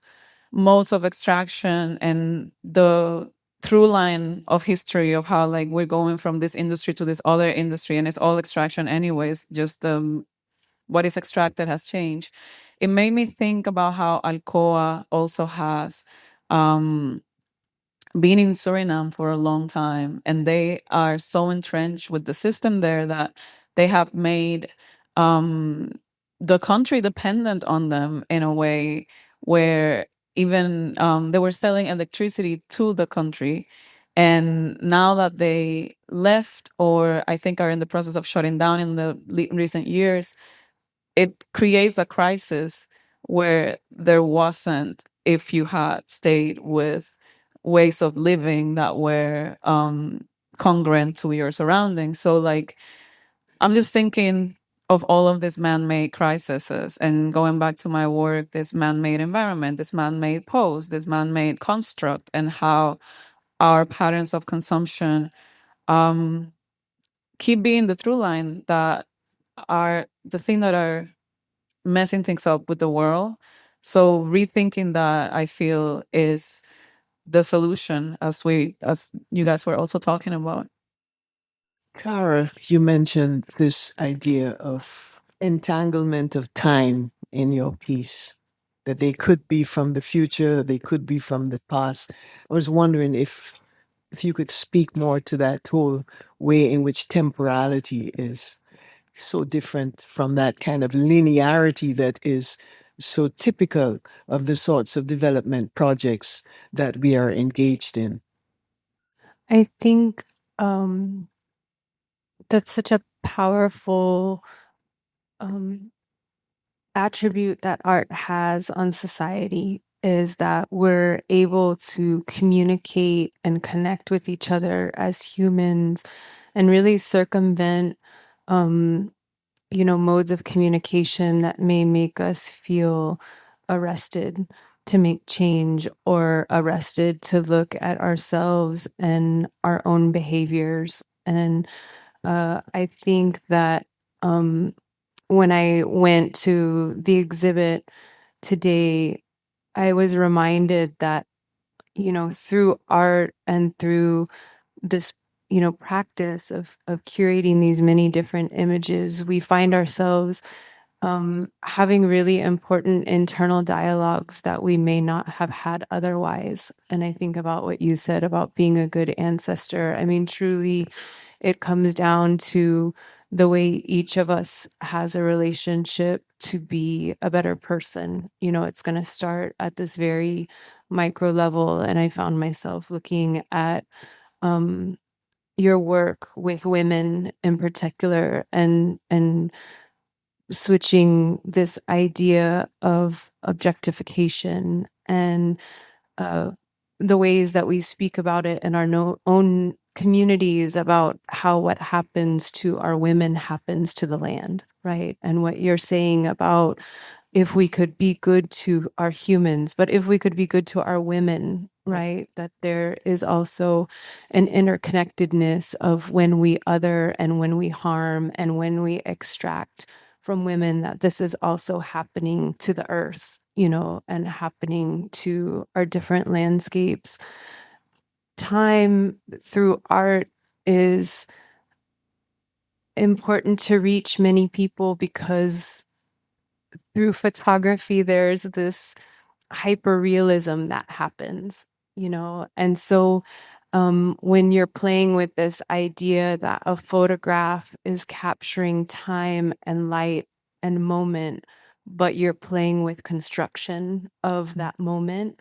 [SPEAKER 3] modes of extraction and the through line of history of how like we're going from this industry to this other industry, and it's all extraction anyways, just what is extracted has changed. It made me think about how Alcoa also has been in Suriname for a long time, and they are so entrenched with the system there that they have made um, the country dependent on them in a way where even they were selling electricity to the country. And now that they left, or I think are in the process of shutting down in the recent years, it creates a crisis where there wasn't if you had stayed with ways of living that were congruent to your surroundings. So like I'm just thinking of all of these man-made crises, and going back to my work, this man-made environment, this man-made pose, this man-made construct, and how our patterns of consumption um, keep being the through line that are the thing that are messing things up with the world. So rethinking that, I feel, is the solution, as you guys were also talking about.
[SPEAKER 6] Cara, you mentioned this idea of entanglement of time in your piece, that they could be from the future, they could be from the past. I was wondering if you could speak more to that whole way in which temporality is so different from that kind of linearity that is so typical of the sorts of development projects that we are engaged in.
[SPEAKER 4] I think that's such a powerful attribute that art has on society, is that we're able to communicate and connect with each other as humans and really circumvent modes of communication that may make us feel arrested to make change, or arrested to look at ourselves and our own behaviors. And I think that when I went to the exhibit today, I was reminded that, through art and through this, practice of curating these many different images, we find ourselves having really important internal dialogues that we may not have had otherwise. And I think about what you said about being a good ancestor. I mean, truly, it comes down to the way each of us has a relationship to be a better person. It's going to start at this very micro level. And I found myself looking at your work with women in particular, and switching this idea of objectification and the ways that we speak about it in our own communities, about how what happens to our women happens to the land, right? And what you're saying about, if we could be good to our humans, but if we could be good to our women, right? That there is also an interconnectedness of when we other and when we harm and when we extract from women, that this is also happening to the earth, and happening to our different landscapes. Time through art is important to reach many people, because through photography, there's this hyperrealism that happens, and so when you're playing with this idea that a photograph is capturing time and light and moment, but you're playing with construction of that moment,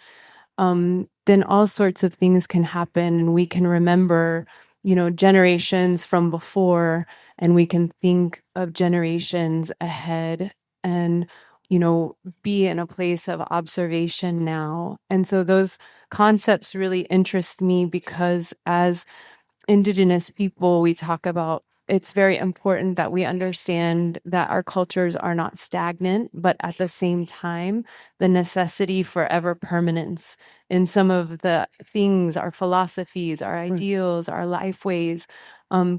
[SPEAKER 4] then all sorts of things can happen, and we can remember, generations from before, and we can think of generations ahead, and be in a place of observation now. And so those concepts really interest me, because as Indigenous people, we talk about, it's very important that we understand that our cultures are not stagnant, but at the same time, the necessity for ever permanence in some of the things, our philosophies, our ideals, our life ways.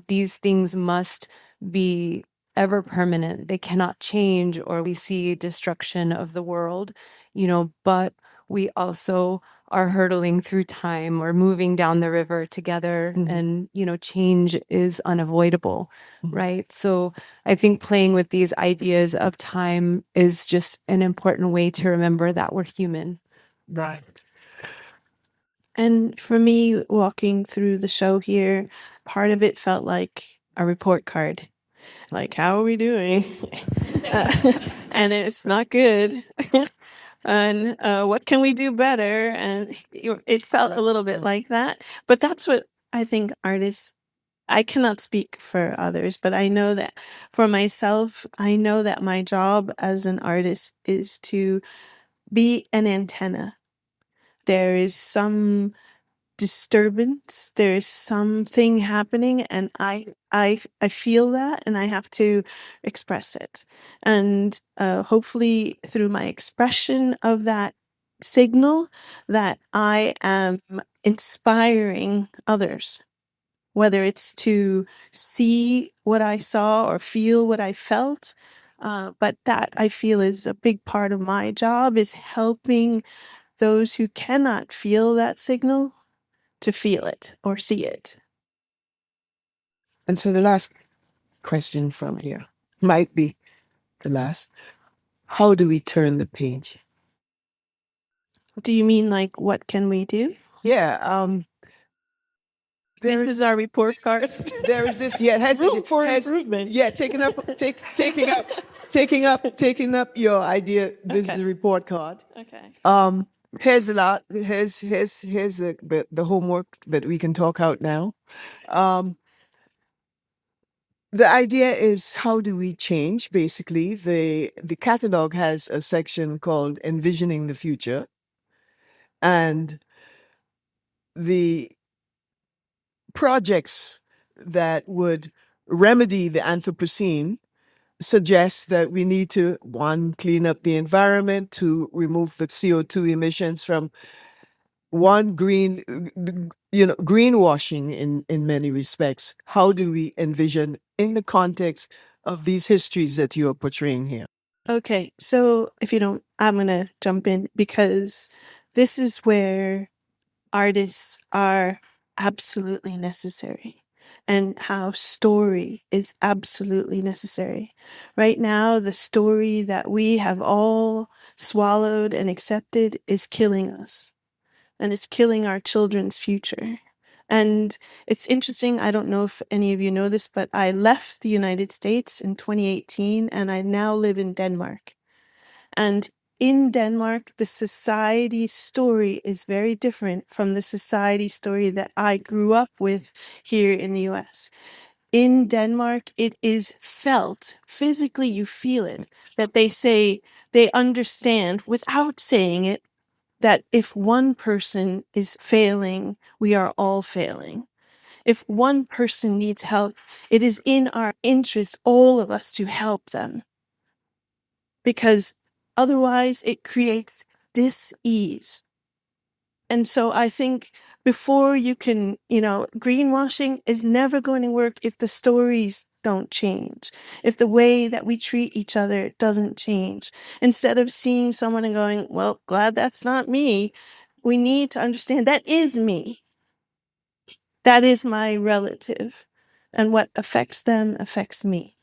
[SPEAKER 4] These things must be ever permanent. They cannot change, or we see destruction of the world, but we also are hurtling through time or moving down the river together, and change is unavoidable, right? So I think playing with these ideas of time is just an important way to remember that we're human.
[SPEAKER 6] Right.
[SPEAKER 5] And for me, walking through the show here, part of it felt like a report card. Like, how are we doing? And it's not good. And what can we do better? And it felt a little bit like that. But that's what I think artists, I cannot speak for others, but I know that for myself, I know that my job as an artist is to be an antenna. There is some disturbance, there's something happening, and I feel that, and I have to express it. And hopefully through my expression of that signal, that I am inspiring others, whether it's to see what I saw or feel what I felt. But that, I feel, is a big part of my job, is helping those who cannot feel that signal to feel it or see it.
[SPEAKER 6] And so the last question from here might be the last. How do we turn the page?
[SPEAKER 5] Do you mean like what can we do?
[SPEAKER 6] Yeah,
[SPEAKER 5] This is our report card.
[SPEAKER 6] there is this. Yeah,
[SPEAKER 5] Room for improvement.
[SPEAKER 6] Yeah, taking up your idea. This is the report card.
[SPEAKER 5] Okay.
[SPEAKER 6] Here's a lot. Here's the homework that we can talk out now. The idea is, how do we change? Basically, the catalog has a section called Envisioning the Future, and the projects that would remedy the Anthropocene suggest that we need to, one, clean up the environment, to remove the CO2 emissions from one, greenwashing in many respects. How do we envision in the context of these histories that you are portraying here?
[SPEAKER 5] Okay, so if you don't, I'm going to jump in because this is where artists are absolutely necessary and how story is absolutely necessary. Right now, the story that we have all swallowed and accepted is killing us, and it's killing our children's future. And it's interesting, I don't know if any of you know this, but I left the United States in 2018 and I now live in Denmark. And in Denmark, the society story is very different from the society story that I grew up with here in the US. In Denmark, it is felt, physically you feel it, that they say, they understand without saying it, that if one person is failing, we are all failing. If one person needs help, it is in our interest, all of us, to help them. Because otherwise it creates dis-ease. And so I think before you can, greenwashing is never going to work if the stories don't change, if the way that we treat each other doesn't change. Instead of seeing someone and going, well, glad that's not me, we need to understand that is me. That is my relative. And what affects them affects me.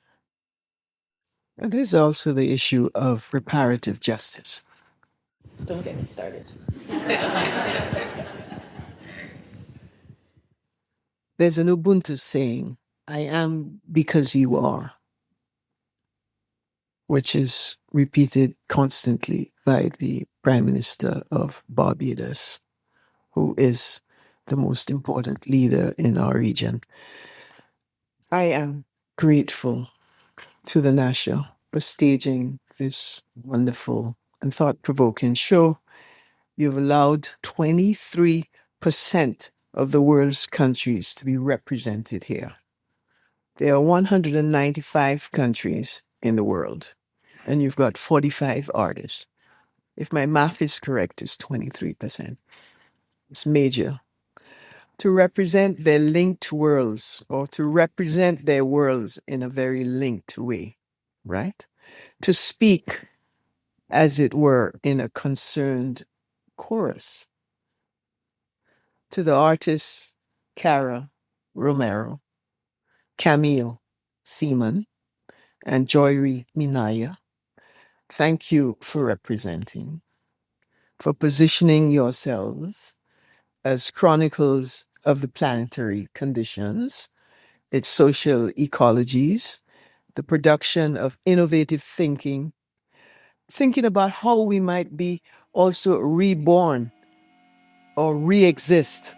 [SPEAKER 6] And there's also the issue of reparative justice.
[SPEAKER 5] Don't get me started.
[SPEAKER 6] There's an Ubuntu saying, I am because you are, which is repeated constantly by the Prime Minister of Barbados, who is the most important leader in our region. I am grateful to the Nasher for staging this wonderful and thought-provoking show. You've allowed 23% of the world's countries to be represented here. There are 195 countries in the world, and you've got 45 artists. If my math is correct, it's 23%. It's major. To represent their linked worlds, or to represent their worlds in a very linked way, right? To speak, as it were, in a concerned chorus. To the artists Cara Romero, Camille Seaman, and Joiri Minaya, thank you for representing, for positioning yourselves as chronicles of the planetary conditions, its social ecologies, the production of innovative thinking about how we might be also reborn or re-exist,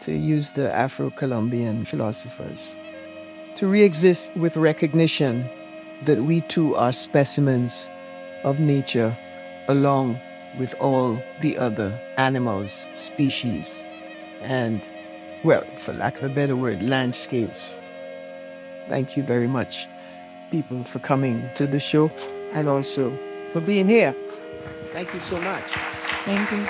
[SPEAKER 6] to use the Afro-Colombian philosophers, to re-exist with recognition that we too are specimens of nature along with all the other animals, species, and, well, for lack of a better word, landscapes. Thank you very much, people, for coming to the show and also for being here. Thank you so much.
[SPEAKER 3] Thank you.